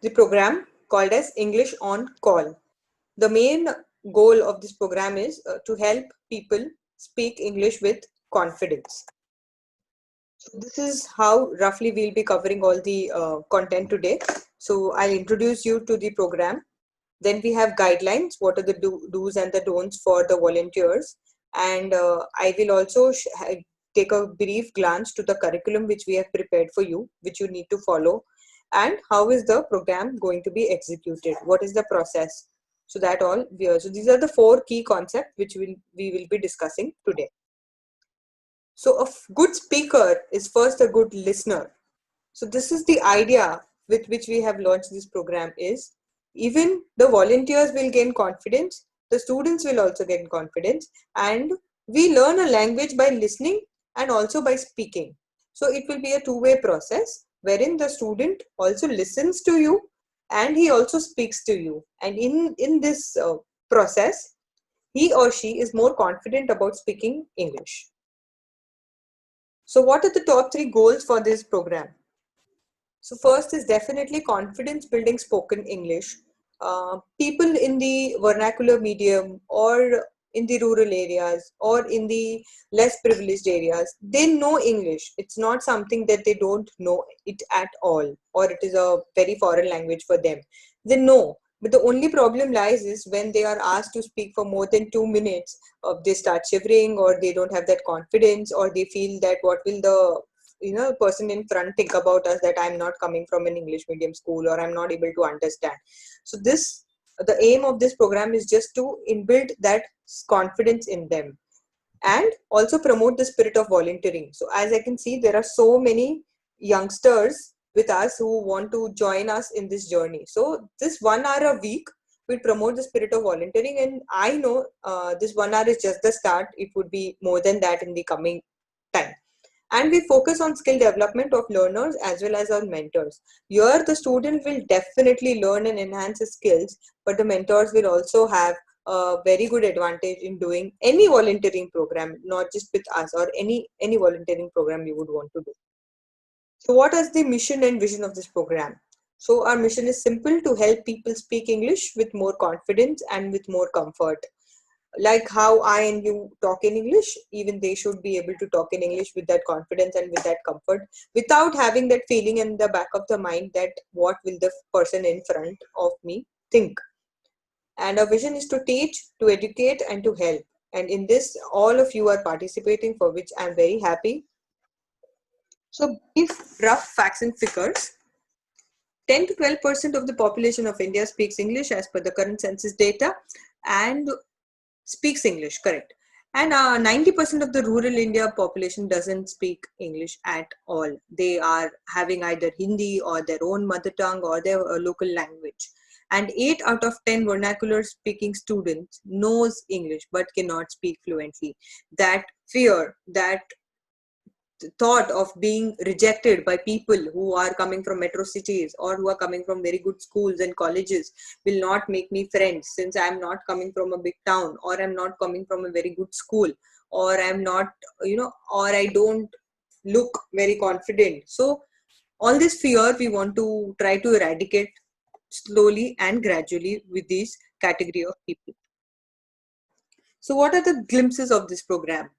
the program called as English on Call. The main goal of this program is to help people speak English with confidence. So this is how roughly we'll be covering all the content today. So I'll introduce you to the program. Then we have guidelines, what are the do's and the don'ts for the volunteers. And I will also take a brief glance to the curriculum which we have prepared for you, which you need to follow. And how is the program going to be executed? What is the process? So that all, so these are the 4 key concepts which we will be discussing today. So a good speaker is first a good listener. So this is the idea with which we have launched this program is even the volunteers will gain confidence, the students will also gain confidence, and we learn a language by listening and also by speaking. So it will be a two-way process wherein the student also listens to you and he also speaks to you. And in this process, he or she is more confident about speaking English. So what are the top 3 goals for this program? So first is definitely confidence building spoken English. People in the vernacular medium or in the rural areas or in the less privileged areas, they know English. It's not something that they don't know it at all, or it is a very foreign language for them. They know. But the only problem lies is when they are asked to speak for more than 2 minutes, they start shivering or they don't have that confidence, or they feel that what will the person in front think about us, that I'm not coming from an English medium school or I'm not able to understand. So the aim of this program is just to inbuild that confidence in them and also promote the spirit of volunteering. So as I can see, there are so many youngsters with us who want to join us in this journey. So this 1 hour a week will promote the spirit of volunteering, and I know this 1 hour is just the start. It would be more than that in the coming time. And we focus on skill development of learners as well as our mentors. Here the student will definitely learn and enhance his skills, but the mentors will also have a very good advantage in doing any volunteering program, not just with us, or any volunteering program you would want to do. So what is the mission and vision of this program? So our mission is simple: to help people speak English with more confidence and with more comfort. Like how I and you talk in English, even they should be able to talk in English with that confidence and with that comfort, without having that feeling in the back of the mind that what will the person in front of me think. And our vision is to teach, to educate, and to help. And in this, all of you are participating, for which I'm very happy. So, brief, rough facts and figures. 10 to 12% of the population of India speaks English as per the current census data, and speaks English, correct. And 90% of the rural India population doesn't speak English at all. They are having either Hindi or their own mother tongue or their local language. And 8 out of 10 vernacular speaking students knows English but cannot speak fluently. That fear, that thought of being rejected by people who are coming from metro cities or who are coming from very good schools and colleges will not make me friends, since I'm not coming from a big town, or I'm not coming from a very good school, or I'm not, or I don't look very confident. So all this fear we want to try to eradicate slowly and gradually with this category of people. So what are the glimpses of this program?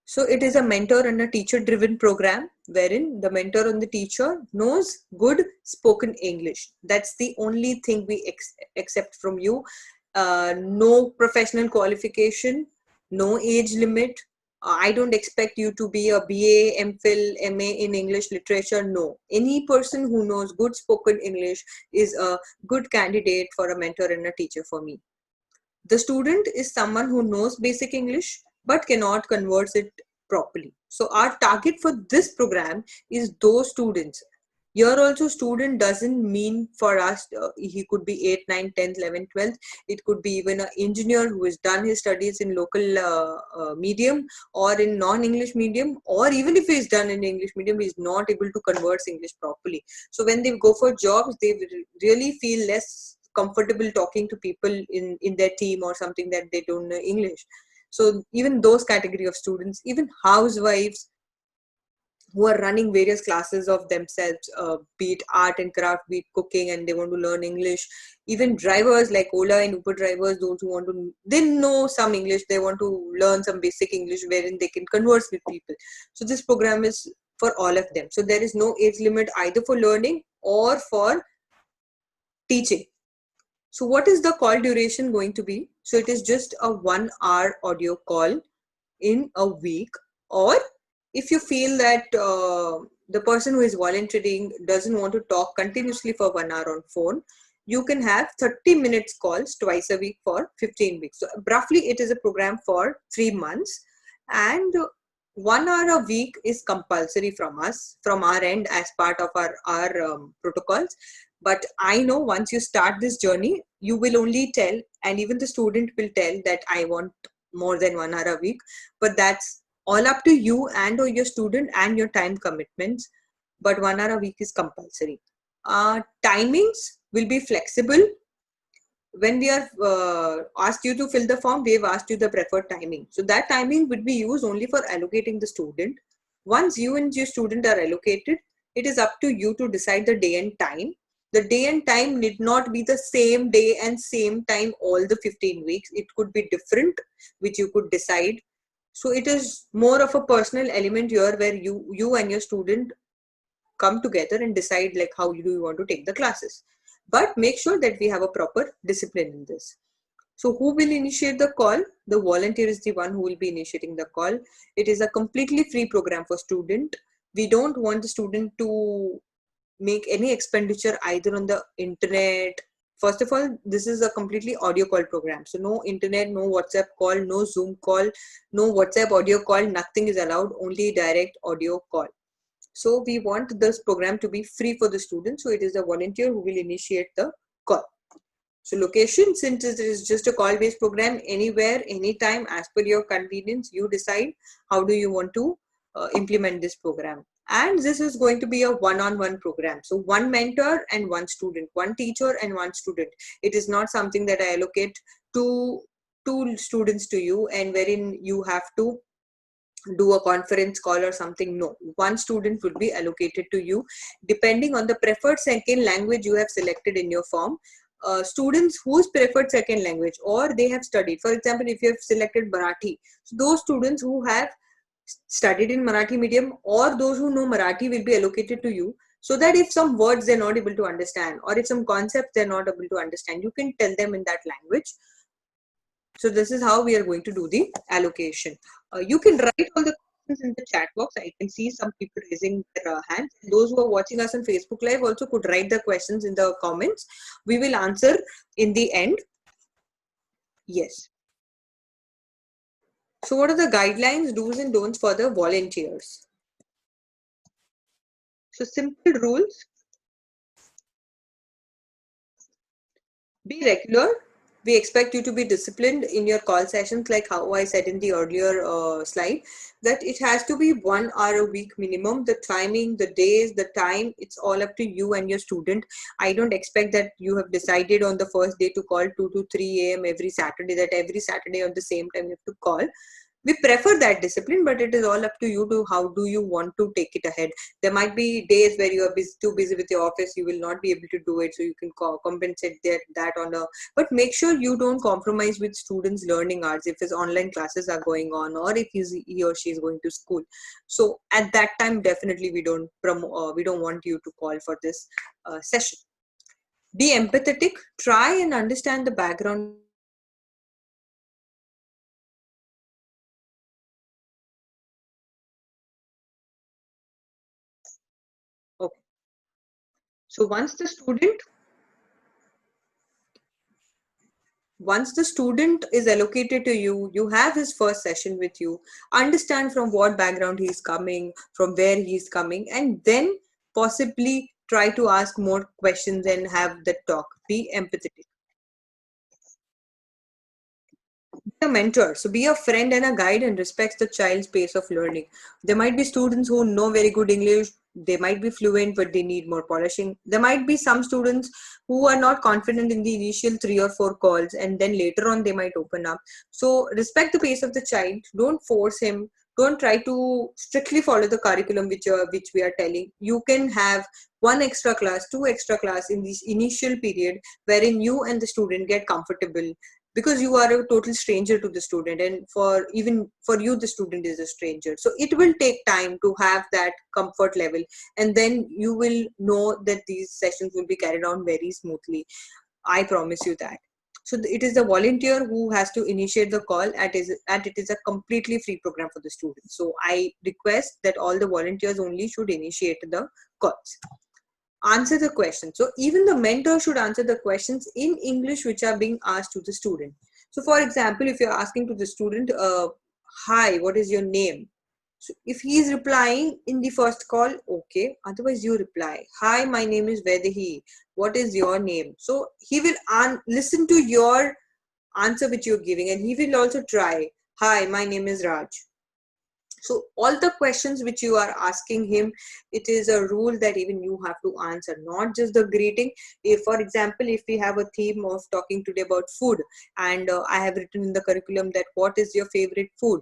So it is a mentor and a teacher driven program wherein the mentor and the teacher knows good spoken English. That's the only thing we accept from you. No professional qualification, no age limit. I don't expect you to be a BA, MPhil, MA in English literature. No. Any person who knows good spoken English is a good candidate for a mentor and a teacher for me. The student is someone who knows basic English but cannot converse it properly. So our target for this program is those students. Here also student doesn't mean for us, he could be 8, 9, 10th, 11th, 12th. It could be even an engineer who has done his studies in local medium or in non-English medium, or even if he's done in English medium, he's not able to converse English properly. So when they go for jobs, they really feel less comfortable talking to people in their team or something that they don't know English. So even those category of students, even housewives who are running various classes of themselves, be it art and craft, be it cooking, and they want to learn English. Even drivers like Ola and Uber drivers, those who want to, they know some English, they want to learn some basic English wherein they can converse with people. So this program is for all of them. So there is no age limit either for learning or for teaching. So what is the call duration going to be? So it is just a 1 hour audio call in a week. Or if you feel that the person who is volunteering doesn't want to talk continuously for 1 hour on phone, you can have 30 minutes calls twice a week for 15 weeks. So roughly it is a program for 3 months, and 1 hour a week is compulsory from us, from our end, as part of our protocols. But I know once you start this journey, you will only tell, and even the student will tell, that I want more than 1 hour a week. But that's all up to you and or your student and your time commitments. But 1 hour a week is compulsory. Timings will be flexible. When we are asked you to fill the form, we have asked you the preferred timing. So that timing would be used only for allocating the student. Once you and your student are allocated, it is up to you to decide the day and time. The day and time need not be the same day and same time all the 15 weeks. It could be different, which you could decide. So it is more of a personal element here, where you and your student come together and decide like how do you want to take the classes. But make sure that we have a proper discipline in this. So who will initiate the call? The volunteer is the one who will be initiating the call. It is a completely free program for student. We don't want the student to make any expenditure either on the internet. First of all, this is a completely audio call program. So no internet, no WhatsApp call, no Zoom call, no WhatsApp audio call, nothing is allowed, only direct audio call. So we want this program to be free for the students. So it is the volunteer who will initiate the call. So location, since it is just a call-based program, anywhere, anytime, as per your convenience, you decide how do you want to implement this program. And this is going to be a one-on-one program. So one mentor and one student, one teacher and one student. It is not something that I allocate two students to you and wherein you have to do a conference call or something. No, one student would be allocated to you depending on the preferred second language you have selected in your form. Students whose preferred second language or they have studied, for example, if you have selected Marathi, so those students who have studied in Marathi medium or those who know Marathi will be allocated to you, so that if some words they're not able to understand or if some concepts they're not able to understand, you can tell them in that language. So this is how we are going to do the allocation. You can write all the questions in the chat box. I can see some people raising their hands. Those who are watching us on Facebook Live also could write the questions in the comments. We will answer in the end. Yes. So what are the guidelines, do's and don'ts for the volunteers? So simple rules. Be regular. We expect you to be disciplined in your call sessions, like how I said in the earlier slide, that it has to be 1 hour a week minimum. The timing, the days, the time, it's all up to you and your student. I don't expect that you have decided on the first day to call 2 to 3 a.m. every Saturday, that every Saturday at the same time you have to call. We prefer that discipline, but it is all up to you to how do you want to take it ahead. There might be days where you are too busy with your office, you will not be able to do it, so you can compensate that on a, but make sure you don't compromise with students learning arts if his online classes are going on or if he or she is going to school. So at that time, definitely we don't want you to call for this session. Be empathetic. Try and understand the background. Okay. So once the student is allocated to you, you have his first session with you, understand from what background he is coming, from where he is coming, and then possibly try to ask more questions and have the talk. Be empathetic. Be a mentor. So be a friend and a guide and respects the child's pace of learning. There might be students who know very good English. They might be fluent, but they need more polishing. There might be some students who are not confident in the initial 3 or 4 calls, and then later on they might open up. So respect the pace of the child. Don't force him Don't try to strictly follow the curriculum which we are telling. You can have one extra class, two extra class in this initial period, wherein you and the student get comfortable, because you are a total stranger to the student, and even for you the student is a stranger. So it will take time to have that comfort level, and then you will know that these sessions will be carried on very smoothly. I promise you that. So it is the volunteer who has to initiate the call, and it is a completely free program for the students. So I request that all the volunteers only should initiate the calls. Answer the question. So even the mentor should answer the questions in English which are being asked to the student. So for example, if you're asking to the student, hi, what is your name? So if he is replying in the first call, okay. Otherwise, you reply, hi, my name is Vedahi. What is your name? So he will listen to your answer which you're giving, and he will also try, hi, my name is Raj. So all the questions which you are asking him, it is a rule that even you have to answer, not just the greeting. If, for example, if we have a theme of talking today about food, and I have written in the curriculum that what is your favorite food?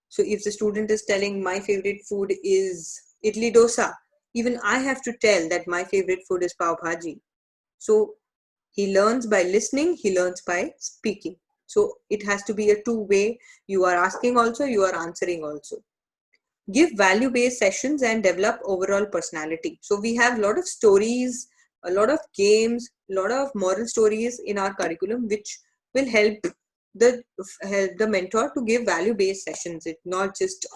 So if the student is telling my favorite food is idli dosa, even I have to tell that my favorite food is pav bhaji. So he learns by listening, he learns by speaking. So it has to be a two-way. You are asking also, you are answering also. Give value-based sessions and develop overall personality. So we have a lot of stories, a lot of games, a lot of moral stories in our curriculum, which will the help the mentor to give value-based sessions. It's not just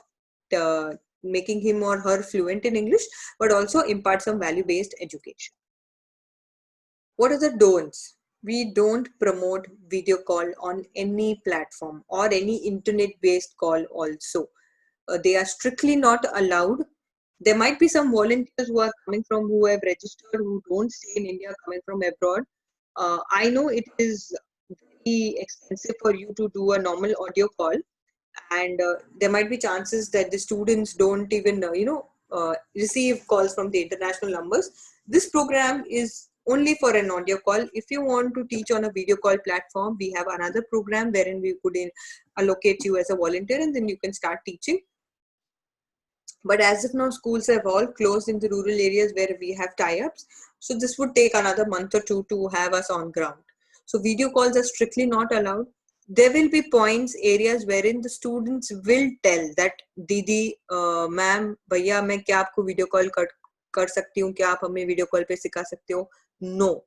making him or her fluent in English, but also impart some value-based education. What are the don'ts? We don't promote video call on any platform or any internet-based call also. They are strictly not allowed. There might be some volunteers who have registered, who don't stay in India, coming from abroad. I know it is very expensive for you to do a normal audio call, and there might be chances that the students don't even receive calls from the international numbers. This program is only for an audio call. If you want to teach on a video call platform, we have another program wherein we could allocate you as a volunteer, and then you can start teaching. But as of now, schools have all closed in the rural areas where we have tie-ups. So this would take another month or two to have us on ground. So video calls are strictly not allowed. There will be points, areas wherein the students will tell that, Didi, ma'am, भैया मैं क्या आपको video call कर सकती हूँ? क्या आप हमें video call पे सिखा सकते हो? No.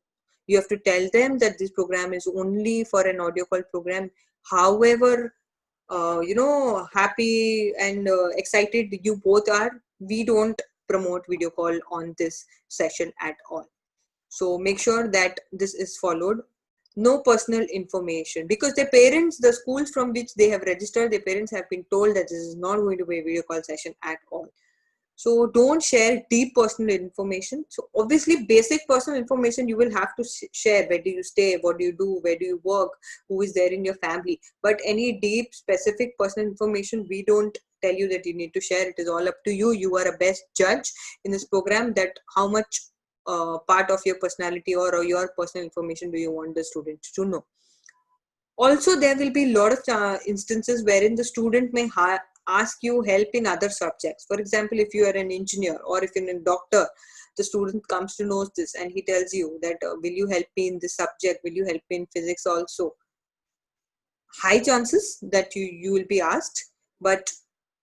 You have to tell them that this program is only for an audio call program. However, happy and excited you both are, we don't promote video call on this session at all. So make sure that this is followed. No personal information, because their parents, the schools from which they have registered, their parents have been told that this is not going to be a video call session at all. So don't share deep personal information. So obviously basic personal information you will have to share. Where do you stay? What do you do? Where do you work? Who is there in your family? But any deep specific personal information, we don't tell you that you need to share. It is all up to you. You are a best judge in this program that how much part of your personality or your personal information do you want the student to know. Also, there will be a lot of instances wherein the student may ask you help in other subjects. For example, if you are an engineer or if you're a doctor, the student comes to know this and he tells you that, will you help me in this subject? Will you help me in physics also? High chances that you will be asked, but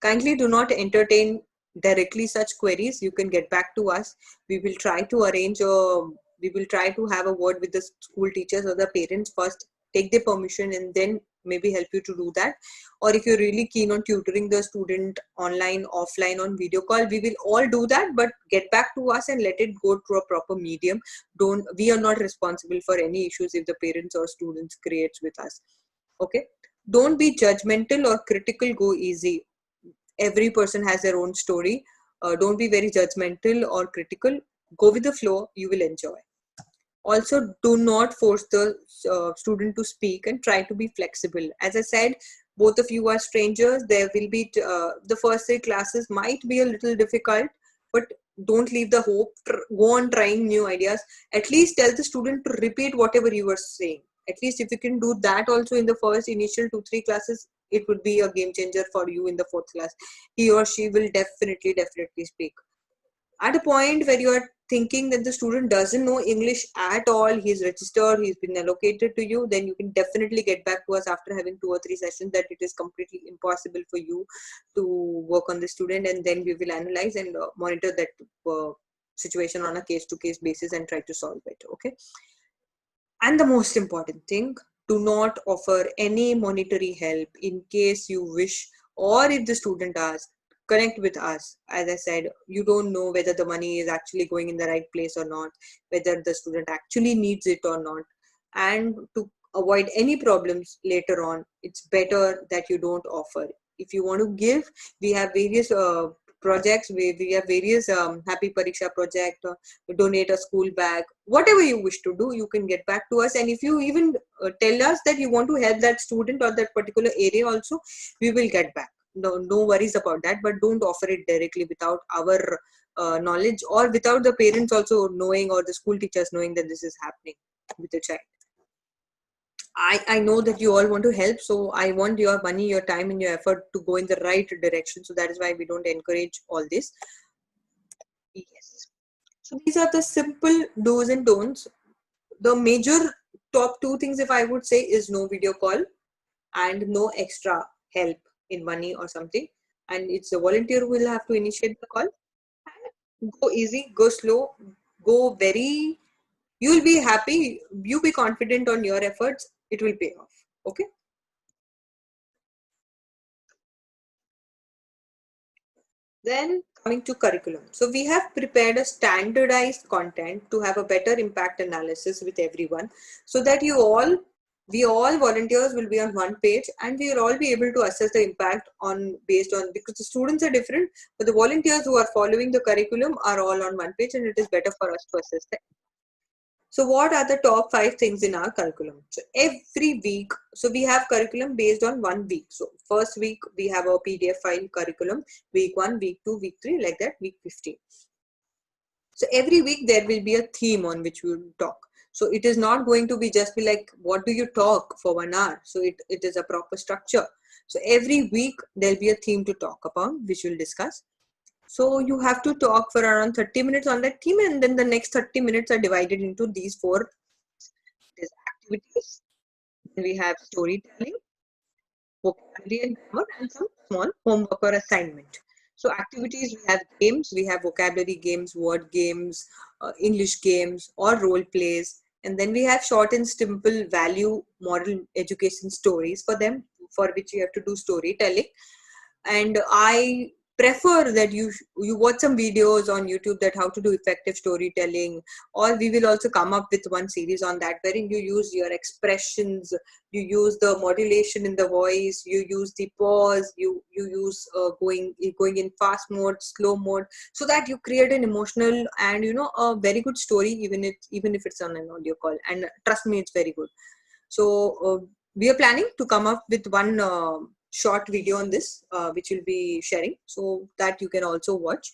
kindly do not entertain directly such queries. You can get back to us. We will try to arrange we will try to have a word with the school teachers or the parents first, take their permission, and then maybe help you to do that. Or if you're really keen on tutoring the student online, offline, on video call, we will all do that, but get back to us and let it go through a proper medium. We are not responsible for any issues if the parents or students creates with us. Okay, don't be judgmental or critical. Go easy. Every person has their own story. Don't be very judgmental or critical. Go with the flow. You will enjoy. Also, do not force the student to speak, and try to be flexible. As I said, both of you are strangers. There will be the first 3 classes might be a little difficult, but don't leave the hope. Go on trying new ideas. At least tell the student to repeat whatever you were saying. At least if you can do that also in the first initial 2-3 classes, it would be a game changer for you in the fourth class. He or she will definitely speak. At a point where you are thinking that the student doesn't know English at all, he's registered, he's been allocated to you, then you can definitely get back to us after having 2 or 3 sessions that it is completely impossible for you to work on the student, and then we will analyze and monitor that situation on a case-to-case basis and try to solve it. Okay. And the most important thing, do not offer any monetary help in case you wish, or if the student asks, connect with us. As I said, you don't know whether the money is actually going in the right place or not, whether the student actually needs it or not. And to avoid any problems later on, it's better that you don't offer. If you want to give, we have various projects, we have various Happy Pariksha project, donate a school bag, whatever you wish to do, you can get back to us. And if you even tell us that you want to help that student or that particular area also, we will get back. No worries about that, but don't offer it directly without our knowledge, or without the parents also knowing, or the school teachers knowing that this is happening with the child. I know that you all want to help, so I want your money, your time, and your effort to go in the right direction. So that is why we don't encourage all this. Yes. So these are the simple do's and don'ts. The major top two things, if I would say, is no video call and no extra help in money or something. And it's the volunteer who will have to initiate the call. Go easy, go slow, go very. You'll be happy. You be confident on your efforts. It will pay off. Okay. Then coming to curriculum. So we have prepared a standardized content to have a better impact analysis with everyone, so that we all volunteers will be on one page, and we will all be able to assess the impact on based on, because the students are different, but the volunteers who are following the curriculum are all on one page, and it is better for us to assess them. So what are the top 5 things in our curriculum? So every week, so we have curriculum based on 1 week. So first week we have a PDF file curriculum, week 1, week 2, week 3, like that, week 15. So every week there will be a theme on which we will talk. So it is not going to be just be like, what do you talk for 1 hour? So it is a proper structure. So every week there'll be a theme to talk about, which we'll discuss. So you have to talk for around 30 minutes on that theme, and then the next 30 minutes are divided into these 4 activities. Then we have storytelling, vocabulary and grammar, and some small homework or assignment. So activities, we have games, we have vocabulary games, word games, English games, or role plays. And then we have short and simple value moral education stories for them, for which you have to do storytelling. And I prefer that you watch some videos on YouTube that how to do effective storytelling, or we will also come up with one series on that, wherein you use your expressions, you use the modulation in the voice, you use the pause, you use going in fast mode, slow mode, so that you create an emotional and a very good story, even if it's on an audio call. And trust me, it's very good. So we are planning to come up with one short video on this, which we'll be sharing, so that you can also watch,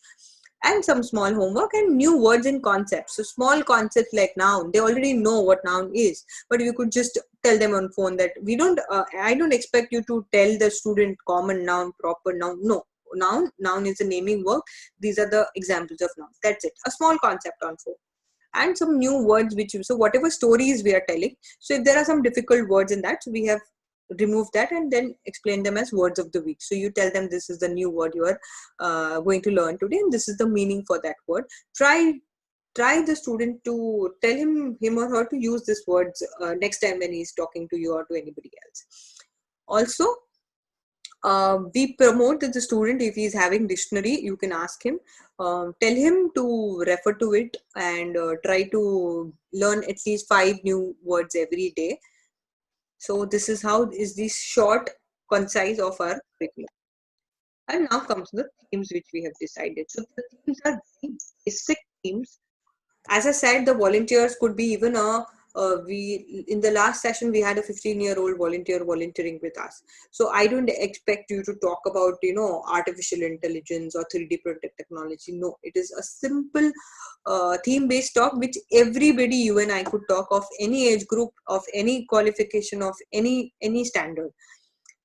and some small homework and new words and concepts. So small concepts like noun, they already know what noun is, but you could just tell them on phone that we don't I don't expect you to tell the student common noun, proper noun. No, noun is a naming verb. These are the examples of noun. That's it, a small concept on phone. And some new words, so whatever stories we are telling, so if there are some difficult words in that, so we have removed that and then explain them as words of the week. So you tell them this is the new word you are going to learn today, and this is the meaning for that word. Try the student to tell him or her to use these words next time when he's talking to you or to anybody else. Also, we promote that the student, if he's having dictionary, you can ask him, tell him to refer to it, and try to learn at least 5 new words every day. So this is how is this short, concise of our curriculum. And now comes the themes which we have decided. So the themes are very basic themes. As I said, the volunteers could be even we in the last session we had a 15-year-old volunteer volunteering with us. So I don't expect you to talk about artificial intelligence or 3D printed technology. No, it is a simple theme-based talk which everybody, you and I, could talk, of any age group, of any qualification, of any standard.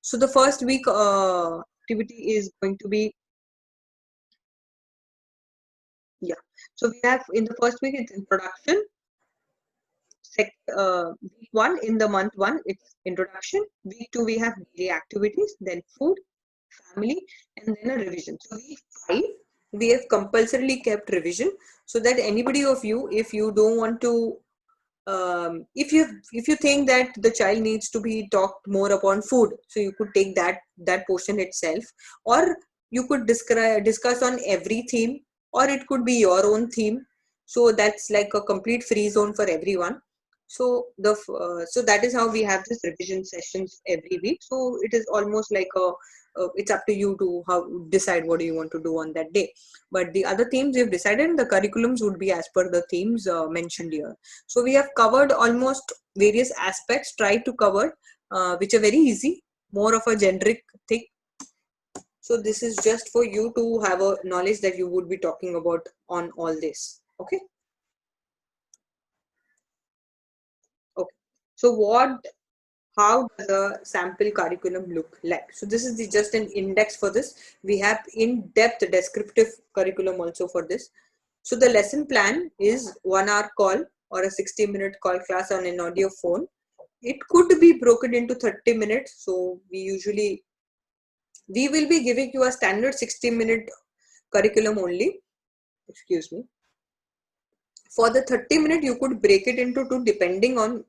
So the first week activity is going to be, yeah. So we have in the first week it's introduction. Week one in the month one it's introduction. Week two we have daily activities, then food, family, and then a revision. So week five we have compulsorily kept revision, so that anybody of you, if you don't want to if you think that the child needs to be talked more upon food, so you could take that portion itself, or you could discuss on every theme, or it could be your own theme. So that's like a complete free zone for everyone. So so that is how we have this revision sessions every week. So it is almost like a it's up to you to how decide what do you want to do on that day. But the other themes we've decided, the curriculums would be as per the themes mentioned here. So we have covered almost various aspects, tried to cover, which are very easy, more of a generic thing. So this is just for you to have a knowledge that you would be talking about on all this. Okay. Okay. So how does a sample curriculum look like? So this is just an index for this. We have in-depth descriptive curriculum also for this. So the lesson plan is 1 hour call or a 60-minute call class on an audio phone. It could be broken into 30 minutes. So we will be giving you a standard 60-minute curriculum only. Excuse me. For the 30-minute, you could break it into two depending on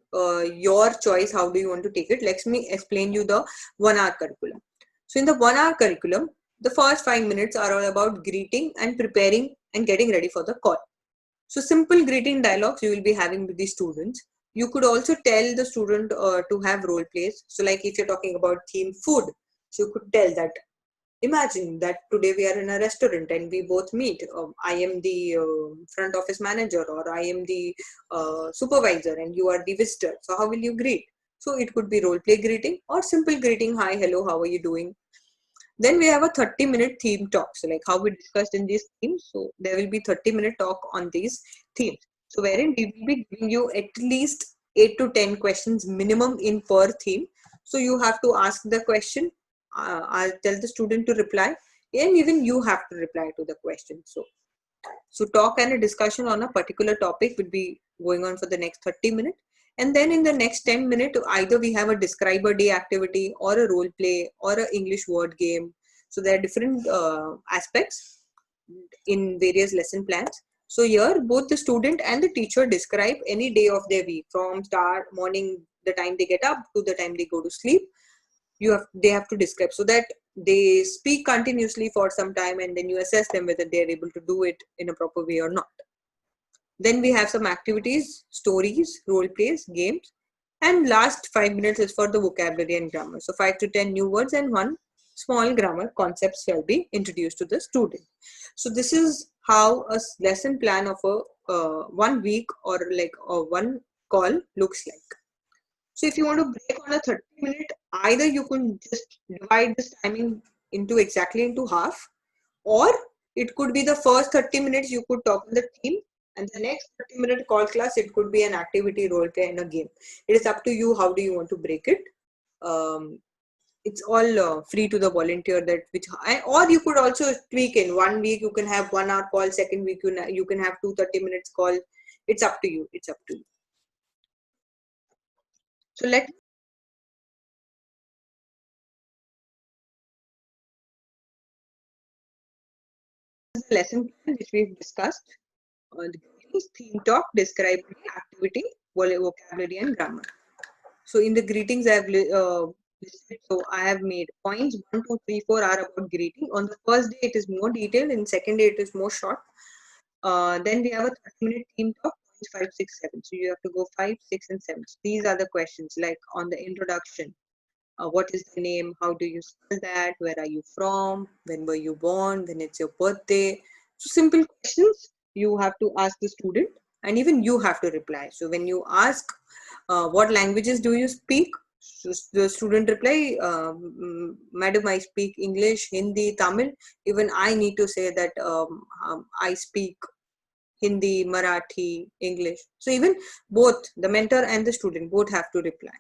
your choice. How do you want to take it? Let me explain you the 1 hour curriculum. So in the 1 hour curriculum, the first 5 minutes are all about greeting and preparing and getting ready for the call. So simple greeting dialogues you will be having with the students. You could also tell the student to have role plays. So like if you're talking about theme food, so you could tell that, imagine that today we are in a restaurant and we both meet. I am the front office manager, or I am the supervisor, and you are the visitor. So how will you greet? So it could be role play greeting or simple greeting. Hi, hello, how are you doing? Then we have a 30-minute theme talk. So like how we discussed in these themes. So there will be 30-minute talk on these themes. So wherein we will be giving you at least 8 to 10 questions minimum in per theme. So you have to ask the question. I'll tell the student to reply, and even you have to reply to the question. So talk and a discussion on a particular topic would be going on for the next 30 minutes. And then in the next 10 minutes, either we have a describe a day activity or a role play or an English word game. So there are different aspects in various lesson plans. So here, both the student and the teacher describe any day of their week, from start morning, the time they get up to the time they go to sleep. They have to describe, so that they speak continuously for some time, and then you assess them whether they are able to do it in a proper way or not. Then we have some activities, stories, role plays, games, and last 5 minutes is for the vocabulary and grammar. So 5 to 10 new words and one small grammar concepts shall be introduced to the student. So this is how a lesson plan of a 1 week or like a one call looks like. So if you want to break on a 30-minute, either you can just divide this timing into exactly into half, or it could be the first 30 minutes you could talk on the theme, and the next 30-minute call class, it could be an activity, role play, and a game. It is up to you how do you want to break it. Um, it's all free to the volunteer that or you could also tweak. In 1 week you can have 1 hour call, second week you can have 2 30 minutes call. It's up to you. It's up to you. So let the lesson plan which we've discussed. The greetings, theme talk, describe activity, vocabulary, and grammar. So in the greetings, I have listed. So I have made points 1, 2, 3, 4 are about greeting. On the first day, it is more detailed. In second day, it is more short. Then we have a 30-minute theme talk, points 5, 6, 7. So you have to go 5, 6, and 7. So these are the questions like on the introduction. What is the name? How do you spell that? Where are you from? When were you born? When it's your birthday? So simple questions you have to ask the student, and even you have to reply. So when you ask, what languages do you speak? So the student reply, Madam, I speak English, Hindi, Tamil. Even I need to say that I speak Hindi, Marathi, English. So even both the mentor and the student both have to reply.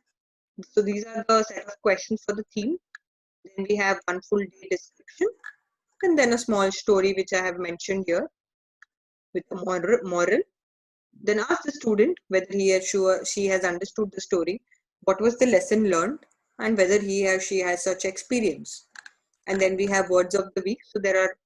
So these are the set of questions for the theme. Then we have one full day description, and then a small story which I have mentioned here with a moral. Then ask the student whether he or she has understood the story, what was the lesson learned, and whether he or she has such experience. And then we have words of the week. So there are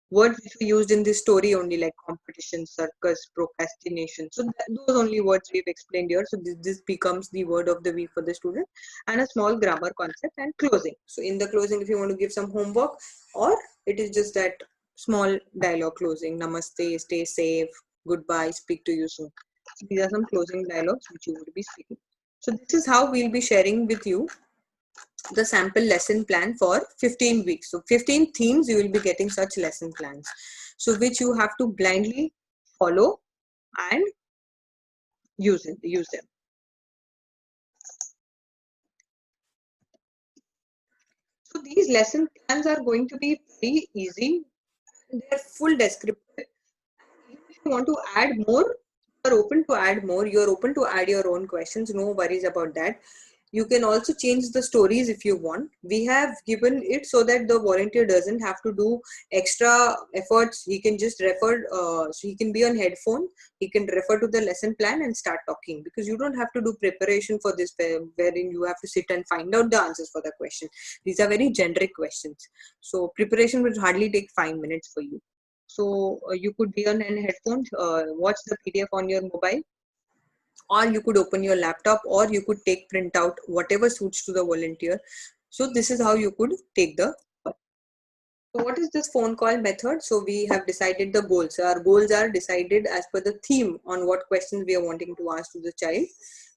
words which we used in this story only, like competition, circus, procrastination. So those only words we've explained here. So this becomes the word of the week for the student, and a small grammar concept and closing. So in the closing, if you want to give some homework, or it is just that small dialogue closing: namaste, stay safe, goodbye, speak to you soon. So these are some closing dialogues which you would be speaking. So this is how we'll be sharing with you the sample lesson plan for 15 weeks. So 15 themes you will be getting such lesson plans. So which you have to blindly follow and use them. So these lesson plans are going to be very easy. They're full descriptive. If you want to add more, you're open to add more. You're open to add your own questions. No worries about that. You can also change the stories if you want. We have given it so that the volunteer doesn't have to do extra efforts. He can just refer, so he can be on headphone. He can refer to the lesson plan and start talking, because you don't have to do preparation for this, wherein you have to sit and find out the answers for the question. These are very generic questions. So preparation will hardly take 5 minutes for you. So you could be on an headphones, watch the PDF on your mobile, or you could open your laptop, or you could take printout, whatever suits to the volunteer. So this is how you could take the call. So what is this phone call method? So we have decided the goals. So our goals are decided as per the theme on what questions we are wanting to ask to the child,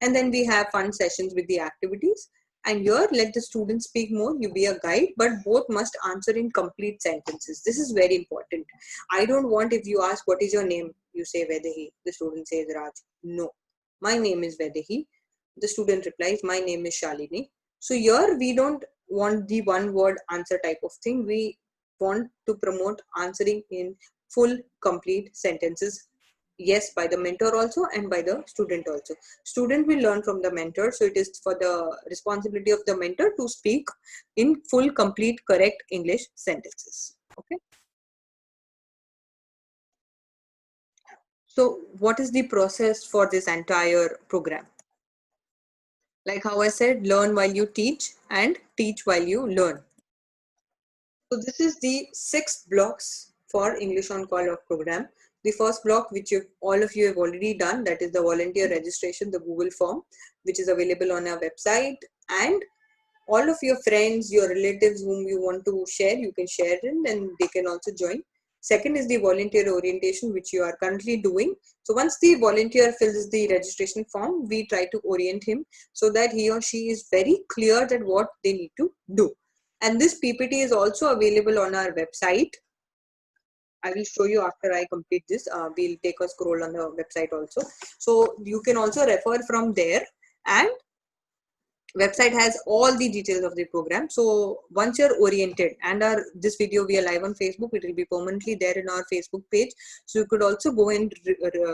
and then we have fun sessions with the activities. And here, let the student speak more, you be a guide, but both must answer in complete sentences. This is very important. I don't want, if you ask what is your name, you say Vedahi, the student says Raj. No, my name is Vedahi. The student replies, my name is Shalini. So here we don't want the one word answer type of thing. We want to promote answering in full complete sentences. Yes, by the mentor also, and by the student also. Student will learn from the mentor, so it is for the responsibility of the mentor to speak in full complete correct English sentences. Okay, so what is the process for this entire program? Like how I said, learn while you teach and teach while you learn. So this is the 6 blocks for English on Call of program. The first block, which all of you have already done, that is the volunteer registration, the Google form, which is available on our website. And all of your friends, your relatives whom you want to share, you can share it and they can also join. Second is the volunteer orientation, which you are currently doing. So once the volunteer fills the registration form, we try to orient him so that he or she is very clear that what they need to do. And this PPT is also available on our website. I will show you after I complete this. We'll take a scroll on the website also. So you can also refer from there, and website has all the details of the program. So once you're oriented, and this video we are live on Facebook, it will be permanently there in our Facebook page. So you could also go and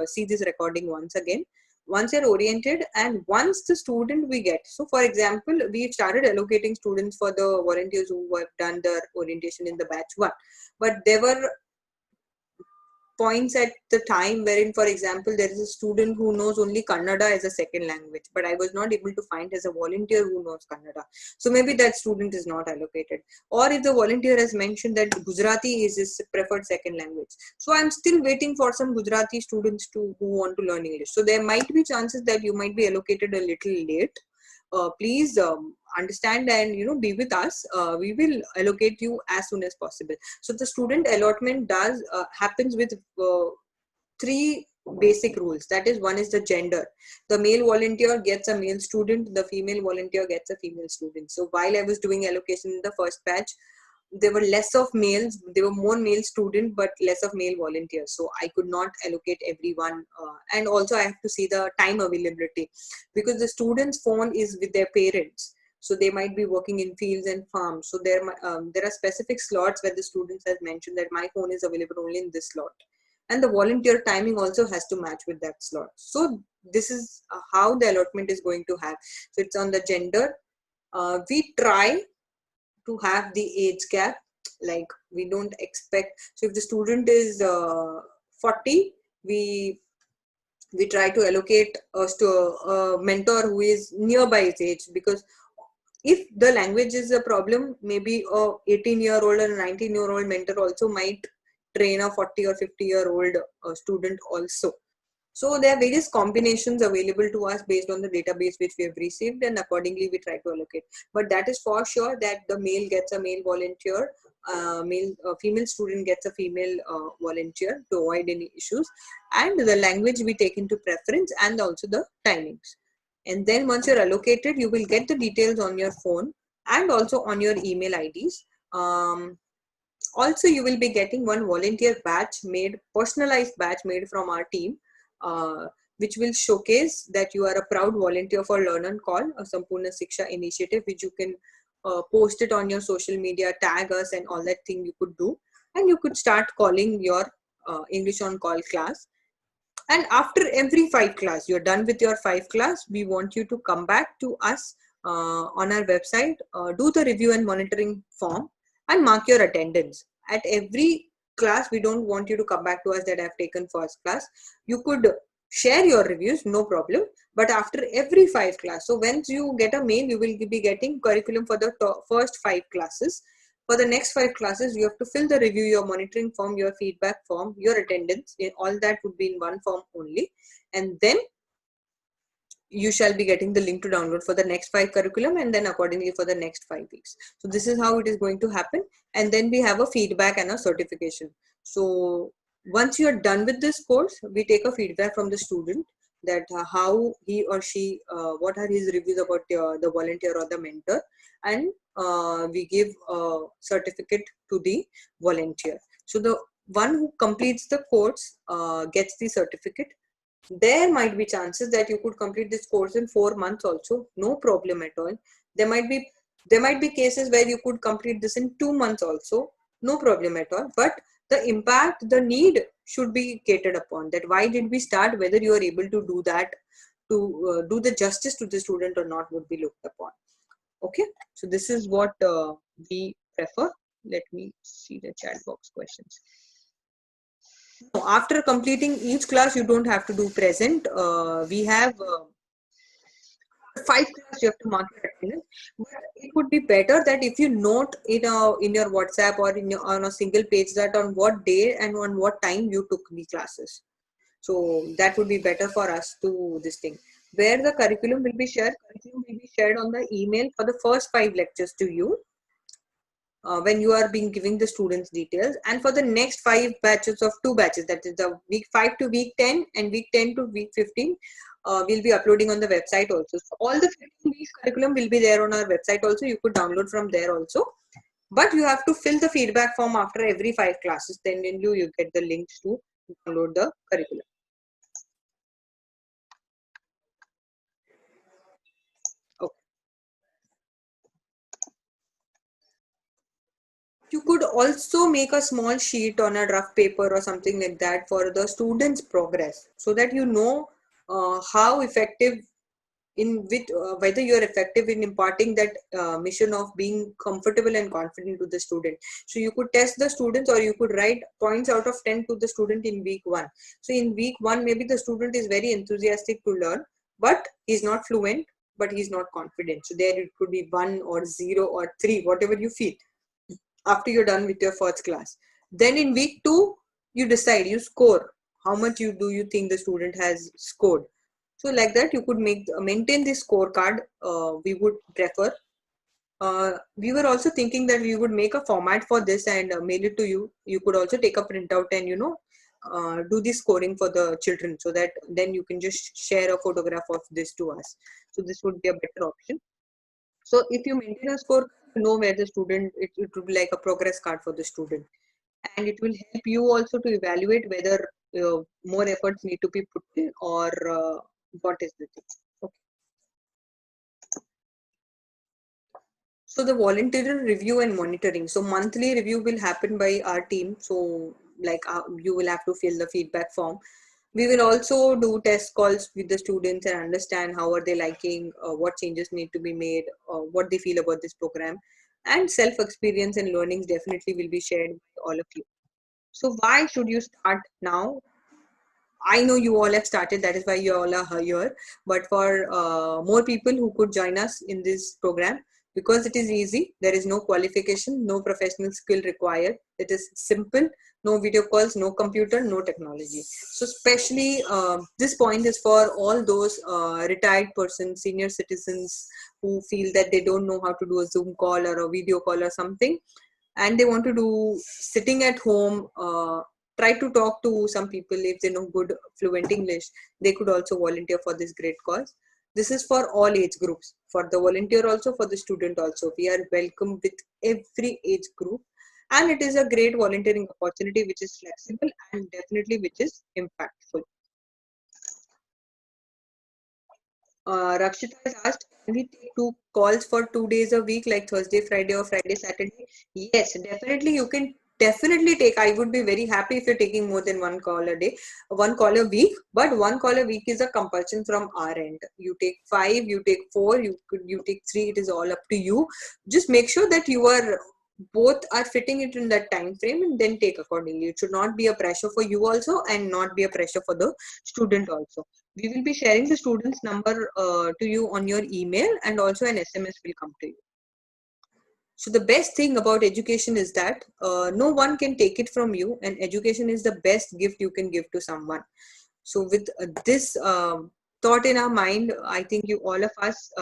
see this recording once again. Once you're oriented, and once the student we get, so for example, we started allocating students for the volunteers who have done their orientation in the batch 1, but there were points at the time wherein, for example, there is a student who knows only Kannada as a second language, but I was not able to find as a volunteer who knows Kannada. So maybe that student is not allocated. Or if the volunteer has mentioned that Gujarati is his preferred second language, so I'm still waiting for some Gujarati students who want to learn English. So there might be chances that you might be allocated a little late. Please understand and be with us. We will allocate you as soon as possible. So the student allotment does happens with 3 basic rules. That is, one is the gender. The male volunteer gets a male student, the female volunteer gets a female student. So while I was doing allocation in the first batch, there were less of males, there were more male students but less of male volunteers, so I could not allocate everyone. And also I have to see the time availability, because the students phone is with their parents, so they might be working in fields and farms. So there are specific slots where the students has mentioned that my phone is available only in this slot, and the volunteer timing also has to match with that slot. So this is how the allotment is going to have. So it's on the gender. We try to have the age gap. Like we don't expect, so if the student is 40, we try to allocate us to a mentor who is nearby his age, because if the language is a problem, maybe a 18-year-old and a 19-year-old mentor also might train a 40 or 50-year-old student also. So there are various combinations available to us based on the database which we have received, and accordingly we try to allocate. But that is for sure that the male gets a male volunteer, female student gets a female volunteer to avoid any issues, and the language we take into preference, and also the timings. And then once you're allocated, you will get the details on your phone and also on your email IDs. Also, you will be getting one volunteer badge made, personalized badge made from our team, uh, which will showcase that you are a proud volunteer for Learn and Call, a Sampoorna Shiksha initiative, which you can post it on your social media, tag us, and all that thing you could do. And you could start calling your English on Call class. And after every 5 class, you're done with your 5 class, we want you to come back to us on our website, do the review and monitoring form, and mark your attendance. At every class, we don't want you to come back to us that I've taken first class. You could share your reviews, no problem. But after every 5 class, so once you get a mail, you will be getting curriculum for the first 5 classes. For the next 5 classes, you have to fill the review, your monitoring form, your feedback form, your attendance. All that would be in one form only. And then you shall be getting the link to download for the next 5 curriculum, and then accordingly for the next 5 weeks. So this is how it is going to happen. And then we have a feedback and a certification. So once you are done with this course, we take a feedback from the student that how he or she, what are his reviews about the volunteer or the mentor, and we give a certificate to the volunteer. So the one who completes the course gets the certificate. There might be chances that you could complete this course in 4 months also, no problem at all. There might be cases where you could complete this in 2 months also, no problem at all. But the impact, the need should be catered upon, that why did we start, whether you are able to do that, to do the justice to the student or not, would be looked upon. Okay, so this is what we prefer. Let me see the chat box questions. After completing each class, you don't have to do present. We have 5 class, you have to mark your attendance. But it would be better that if you note in your WhatsApp or on a single page that on what day and on what time you took the classes. So that would be better for us to this thing. Where the curriculum will be shared, on the email for the first 5 lectures to you, when you are being giving the students details, and for the next 5 batches of 2 batches, that is the week 5 to week 10 and week 10 to week 15, we'll be uploading on the website also. So all the 15 weeks curriculum will be there on our website also. You could download from there also, but you have to fill the feedback form after every 5 classes, then you get the links to download the curriculum. Okay. You could also make a small sheet on a rough paper or something like that for the students' progress, so that you know how effective in with whether you are effective in imparting that mission of being comfortable and confident to the student. So you could test the students, or you could write points out of 10 to the student in week 1. So in week 1, maybe the student is very enthusiastic to learn, but he's not fluent, but he's not confident. So there it could be 1 or 0 or 3, whatever you feel, after you're done with your first class. Then in week 2, you decide, you score how much you think the student has scored. So like that, you could maintain this scorecard. We would prefer. We were also thinking that we would make a format for this and mail it to you. You could also take a printout and do the scoring for the children, so that then you can just share a photograph of this to us. So this would be a better option. So if you maintain a score, you know where the student, it would be like a progress card for the student, and it will help you also to evaluate whether more efforts need to be put in, or what is the thing. Okay. So the volunteer review and monitoring. So monthly review will happen by our team. So like you will have to fill the feedback form. We will also do test calls with the students and understand how are they liking, what changes need to be made, what they feel about this program. and self experience and learnings definitely will be shared by all of you. So why should you start now? I know you all have started, that is why you all are here. But for more people who could join us in this program, because it is easy, there is no qualification, no professional skill required. It is simple, no video calls, no computer, no technology. So, especially this point is for all those retired persons, senior citizens who feel that they don't know how to do a Zoom call or a video call or something, and they want to do sitting at home. Try to talk to some people. If they know good fluent English, they could also volunteer for this great cause. This is for all age groups, for the volunteer also, for the student also. We are welcome with every age group, and it is a great volunteering opportunity which is flexible and definitely which is impactful. Rakshita has asked, can we take two calls for 2 days a week, like Thursday, Friday, or Friday, Saturday? Yes, definitely. You can definitely take. I would be very happy if you're taking more than one call a day, one call a week. But one call a week is a compulsion from our end. You take five, you take four, you take three. It is all up to you. Just make sure that you are both are fitting it in that time frame, and then take accordingly. It should not be a pressure for you also, and not be a pressure for the student also. We will be sharing the student's number to you on your email, and also an SMS will come to you. So the best thing about education is that no one can take it from you, and education is the best gift you can give to someone. So with this thought in our mind, I think you all of us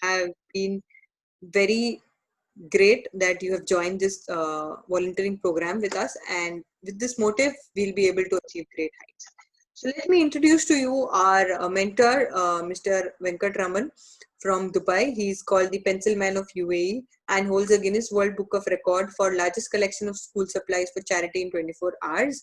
have been very great that you have joined this volunteering program with us, and with this motive we'll be able to achieve great heights. So let me introduce to you our mentor, Mr. Venkat Raman from Dubai. He is called the Pencil Man of UAE and holds a Guinness World Book of Record for largest collection of school supplies for charity in 24 hours.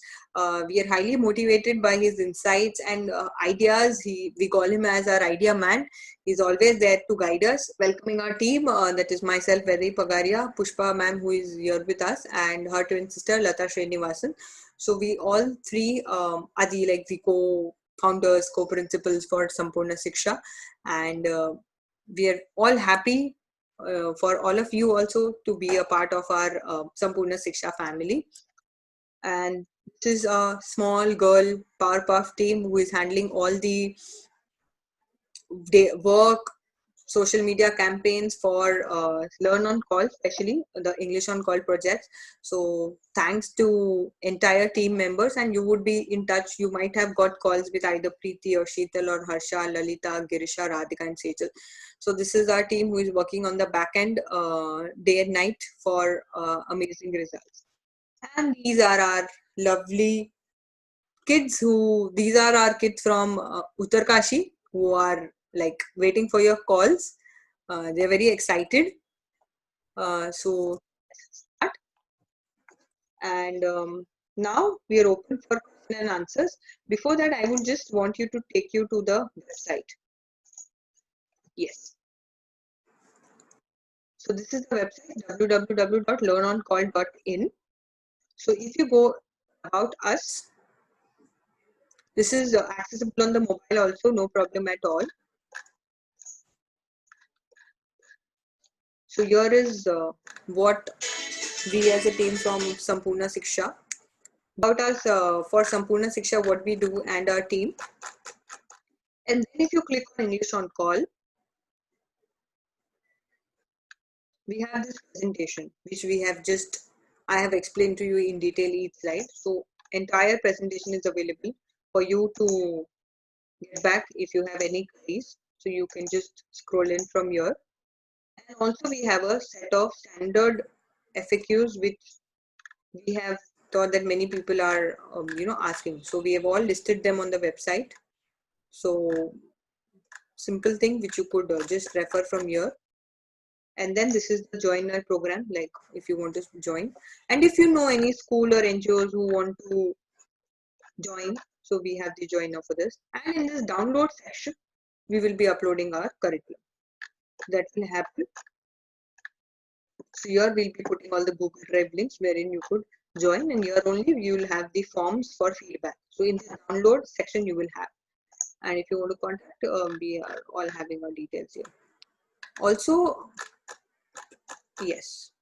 We are highly motivated by his insights and ideas. We call him as our idea man. He's always there to guide us. Welcoming our team, that is myself, Veri Pagaria, Pushpa ma'am, who is here with us, and her twin sister, Lata Srinivasan. So we all three are the co-founders, co-principals for Sampoorna Shiksha, and we are all happy for all of you also to be a part of our Sampoorna Shiksha family. And this is a small girl Power Puff team who is handling all the work, social media campaigns for Learn on Call, especially the English on Call projects. So thanks to entire team members, and you would be in touch. You might have got calls with either Preeti or Sheetal or Harsha, Lalita, Girisha, Radhika, and Sejal. So this is our team who is working on the back end day and night for amazing results. And these are our lovely kids who these are our kids from Uttarkashi who are like waiting for your calls. They're very excited. So start. And now we are open for question and answers. Before that, I would just want you to take you to the website. Yes. So this is the website www.learnoncall.in. So if you go about us, this is accessible on the mobile also, no problem at all. So here is what we as a team from Sampoorna Shiksha. About us for Sampoorna Shiksha, what we do and our team. And then if you click on English on Call, we have this presentation, which I have explained to you in detail each slide. So entire presentation is available for you to get back if you have any queries. So you can just scroll in from here. And also we have a set of standard FAQs, which we have thought that many people are asking. So we have all listed them on the website. So simple thing which you could just refer from here. And then this is the join our program, like if you want to join, and if you know any school or NGOs who want to join, so we have the joiner for this. And in this download section we will be uploading our curriculum. That will happen. So here we'll be putting all the Google Drive links wherein you could join, and here only you will have the forms for feedback. So in the download section you will have, and if you want to contact, we are all having our details here. Also, yes.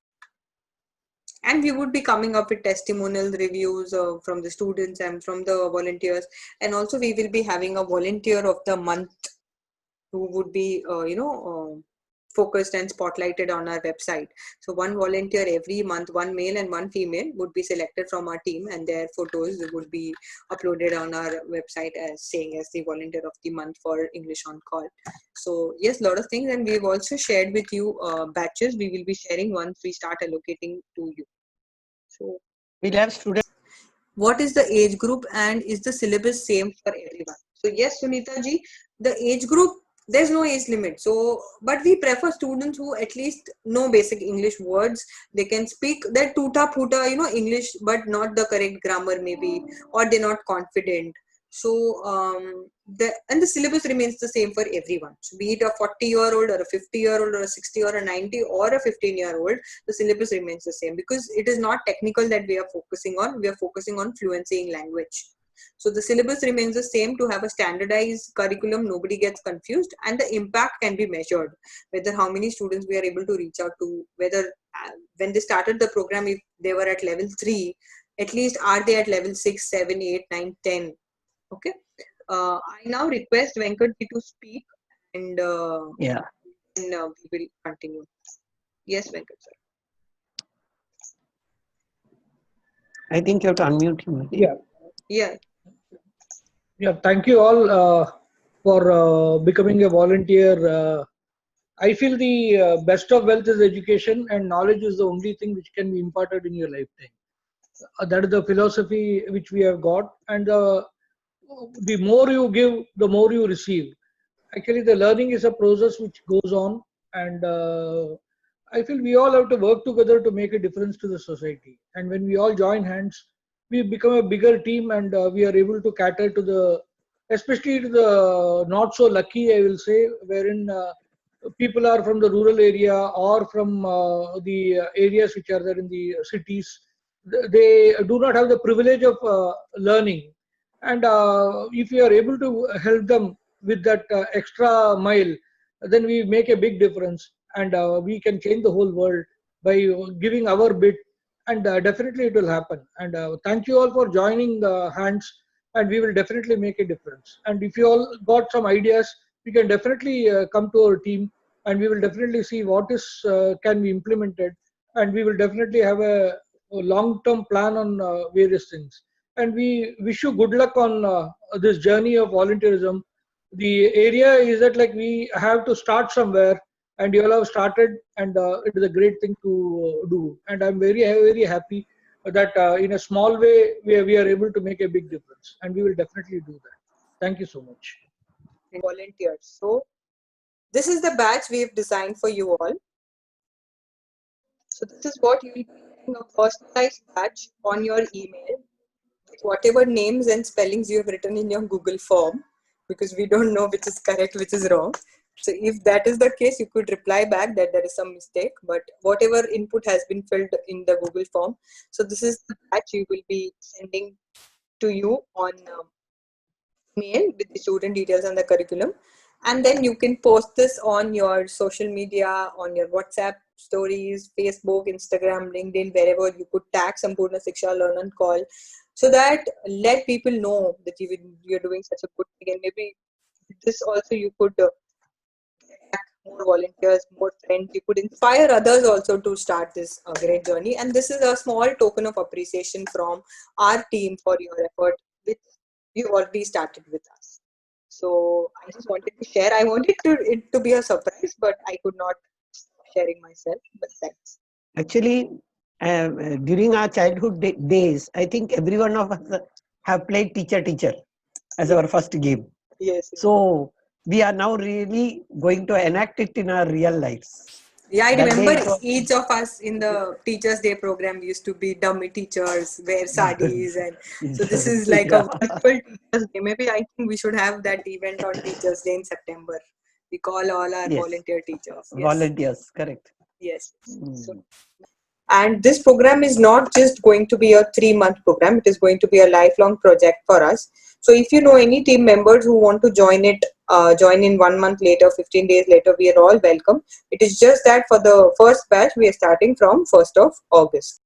And we would be coming up with testimonial reviews from the students and from the volunteers. And also we will be having a volunteer of the month who would be focused and spotlighted on our website. So one volunteer every month, one male and one female, would be selected from our team, and their photos would be uploaded on our website as saying as the volunteer of the month for English on Call. So yes, a lot of things. And we've also shared with you batches we will be sharing once we start allocating to you. So We'll have students. what is the age group and is the syllabus same for everyone? So yes, Sunita ji, the age group, there's no age limit. So but we prefer students who at least know basic English words. They can speak that tuta puta English, but not the correct grammar maybe, or they're not confident. So the syllabus remains the same for everyone. So be it a 40-year-old or a 50-year-old or a 60 or a 90 or a 15-year-old, the syllabus remains the same because it is not technical that we are focusing on. We are focusing on fluency in language. So the syllabus remains the same to have a standardized curriculum. Nobody gets confused, and the impact can be measured. Whether how many students we are able to reach out to, whether when they started the program, if they were at level 3, at least are they at level 6, 7, 8, 9, 10? Okay. I now request Venkat to speak, and Yeah, then we will continue. Yes, Venkat sir. I think you have to unmute him. Yeah, Yeah. yeah. Thank you all for becoming a volunteer. I feel the best of wealth is education, and knowledge is the only thing which can be imparted in your lifetime. That is the philosophy which we have got, and the more you give, the more you receive. Actually, the learning is a process which goes on, and I feel we all have to work together to make a difference to the society. And when we all join hands, we become a bigger team, and we are able to cater to the, especially to the not so lucky, I will say, wherein people are from the rural area or from the areas which are there in the cities. They do not have the privilege of learning, and if we are able to help them with that extra mile, then we make a big difference, and we can change the whole world by giving our bit, and definitely it will happen. And thank you all for joining the hands, and we will definitely make a difference. And if you all got some ideas, we can definitely come to our team, and we will definitely see what is can be implemented, and we will definitely have a long-term plan on various things. And we wish you good luck on this journey of volunteerism. The area is that, like, we have to start somewhere, and you all have started, and it is a great thing to do. And I'm very happy that in a small way we are able to make a big difference, and we will definitely do that. Thank you so much. And volunteers. So this is the batch we've designed for you all. So this is what you will be getting, a personalized batch on your email with whatever names and spellings you have written in your Google form, because we don't know which is correct, which is wrong. So if that is the case, you could reply back that there is some mistake, but whatever input has been filled in the Google form. So this is the batch you will be sending to you on mail with the student details and the curriculum. And then you can post this on your social media, on your WhatsApp stories, Facebook, Instagram, LinkedIn, wherever you could tag Sampoorna Shiksha Learn and Call, so that let people know that you're doing such a good thing. And maybe this also you could get more volunteers, more friends. You could inspire others also to start this great journey. And this is a small token of appreciation from our team for your effort, which you already started with us. So I just wanted to share. I wanted it to be a surprise, but I could not stop sharing myself. But thanks. Actually, during our childhood days, I think every one of us have played teacher as Yeah. our first game. Yes. So we are now really going to enact it in our real lives. Yeah, I That day remember it was. each of us in the Teachers' Day program used to be dummy teachers, wear sarees, and so this is like a Yeah. virtual Teachers' Day. Maybe I think we should have that event on Teachers' Day in September. We call all our Yes. volunteer teachers. Yes, Volunteers, correct. yes. So, Mm. and this program is not just going to be a 3-month program, it is going to be a lifelong project for us. So if you know any team members who want to join it, join in 1 month later, 15 days later, we are all welcome. It is just that for the first batch, we are starting from 1st of August.